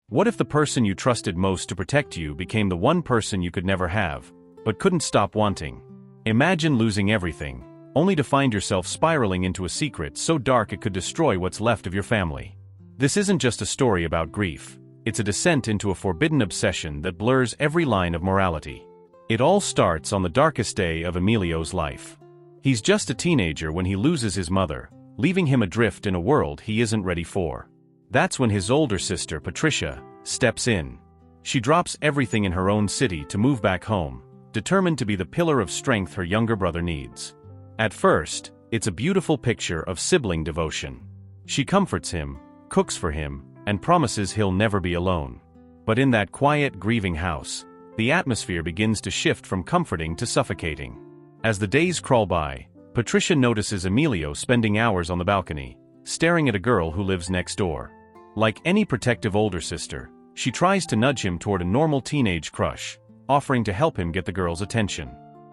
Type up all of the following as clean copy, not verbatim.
What if the person you trusted most to protect you became the one person you could never have, but couldn't stop wanting? Imagine losing everything, only to find yourself spiraling into a secret so dark it could destroy what's left of your family. This isn't just a story about grief, it's a descent into a forbidden obsession that blurs every line of morality. It all starts on the darkest day of Emilio's life. He's just a teenager when he loses his mother, leaving him adrift in a world he isn't ready for. That's when his older sister, Patricia, steps in. She drops everything in her own city to move back home, determined to be the pillar of strength her younger brother needs. At first, it's a beautiful picture of sibling devotion. She comforts him, cooks for him, and promises he'll never be alone. But in that quiet, grieving house, the atmosphere begins to shift from comforting to suffocating. As the days crawl by, Patricia notices Emilio spending hours on the balcony, staring at a girl who lives next door. Like any protective older sister, she tries to nudge him toward a normal teenage crush, offering to help him get the girl's attention.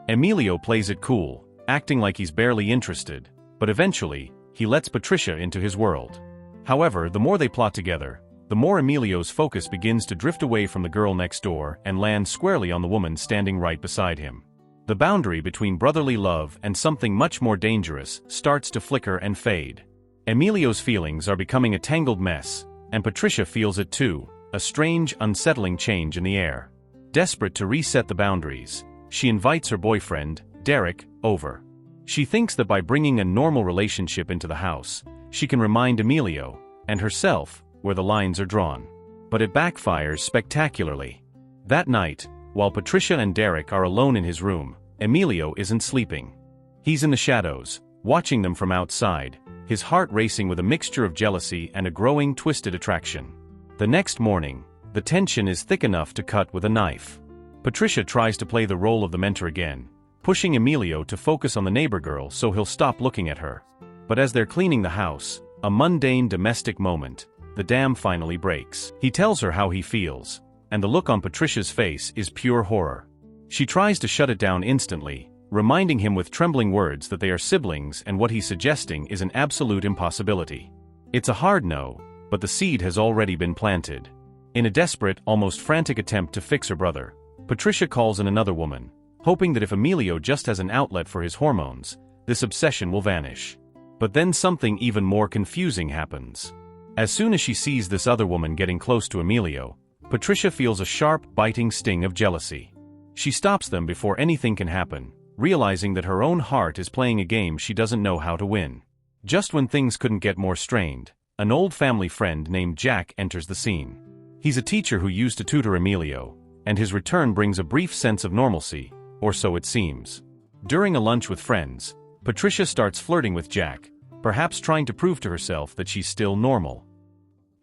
Emilio plays it cool, acting like he's barely interested, but eventually, he lets Patricia into his world. However, the more they plot together, the more Emilio's focus begins to drift away from the girl next door and land squarely on the woman standing right beside him. The boundary between brotherly love and something much more dangerous starts to flicker and fade. Emilio's feelings are becoming a tangled mess, and Patricia feels it too, a strange, unsettling change in the air. Desperate to reset the boundaries, she invites her boyfriend, Derek, over. She thinks that by bringing a normal relationship into the house, she can remind Emilio, and herself, where the lines are drawn. But it backfires spectacularly. That night, while Patricia and Derek are alone in his room, Emilio isn't sleeping. He's in the shadows, watching them from outside, his heart racing with a mixture of jealousy and a growing, twisted attraction. The next morning, the tension is thick enough to cut with a knife. Patricia tries to play the role of the mentor again, pushing Emilio to focus on the neighbor girl so he'll stop looking at her. But as they're cleaning the house, a mundane domestic moment, the dam finally breaks. He tells her how he feels, and the look on Patricia's face is pure horror. She tries to shut it down instantly, reminding him with trembling words that they are siblings and what he's suggesting is an absolute impossibility. It's a hard no, but the seed has already been planted. In a desperate, almost frantic attempt to fix her brother, Patricia calls in another woman, hoping that if Emilio just has an outlet for his hormones, this obsession will vanish. But then something even more confusing happens. As soon as she sees this other woman getting close to Emilio, Patricia feels a sharp, biting sting of jealousy. She stops them before anything can happen, realizing that her own heart is playing a game she doesn't know how to win. Just when things couldn't get more strained, an old family friend named Jack enters the scene. He's a teacher who used to tutor Emilio, and his return brings a brief sense of normalcy, or so it seems. During a lunch with friends, Patricia starts flirting with Jack, perhaps trying to prove to herself that she's still normal.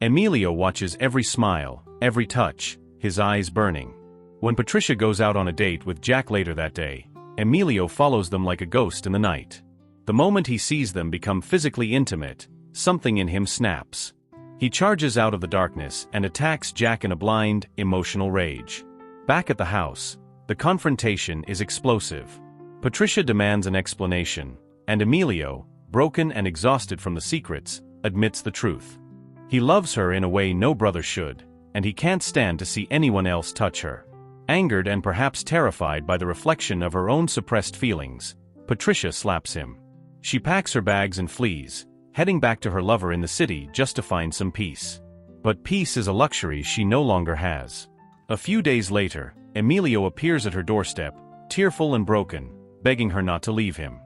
Emilio watches every smile, every touch, his eyes burning. When Patricia goes out on a date with Jack later that day, Emilio follows them like a ghost in the night. The moment he sees them become physically intimate, something in him snaps. He charges out of the darkness and attacks Jack in a blind, emotional rage. Back at the house, the confrontation is explosive. Patricia demands an explanation, and Emilio, broken and exhausted from the secrets, admits the truth. He loves her in a way no brother should, and he can't stand to see anyone else touch her. Angered and perhaps terrified by the reflection of her own suppressed feelings, Patricia slaps him. She packs her bags and flees, heading back to her lover in the city just to find some peace. But peace is a luxury she no longer has. A few days later, Emilio appears at her doorstep, tearful and broken, begging her not to leave him.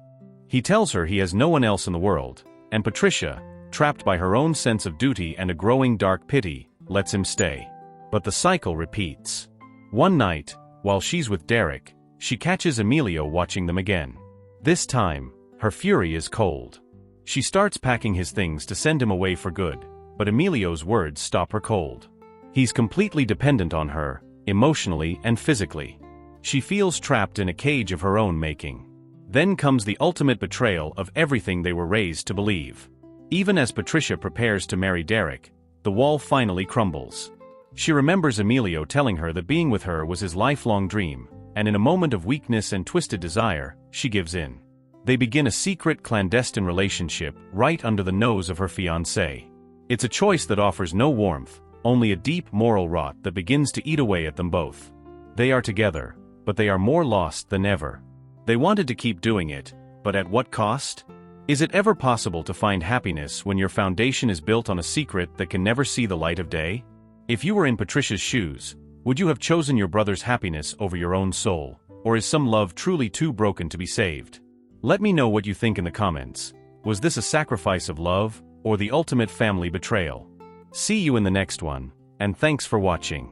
He tells her he has no one else in the world, and Patricia, trapped by her own sense of duty and a growing dark pity, lets him stay. But the cycle repeats. One night, while she's with Derek, she catches Emilio watching them again. This time, her fury is cold. She starts packing his things to send him away for good, but Emilio's words stop her cold. He's completely dependent on her, emotionally and physically. She feels trapped in a cage of her own making. Then comes the ultimate betrayal of everything they were raised to believe. Even as Patricia prepares to marry Derek, the wall finally crumbles. She remembers Emilio telling her that being with her was his lifelong dream, and in a moment of weakness and twisted desire, she gives in. They begin a secret, clandestine relationship right under the nose of her fiancé. It's a choice that offers no warmth, only a deep moral rot that begins to eat away at them both. They are together, but they are more lost than ever. They wanted to keep doing it, but at what cost? Is it ever possible to find happiness when your foundation is built on a secret that can never see the light of day? If you were in Patricia's shoes, would you have chosen your brother's happiness over your own soul, or is some love truly too broken to be saved? Let me know what you think in the comments. Was this a sacrifice of love, or the ultimate family betrayal? See you in the next one, and thanks for watching.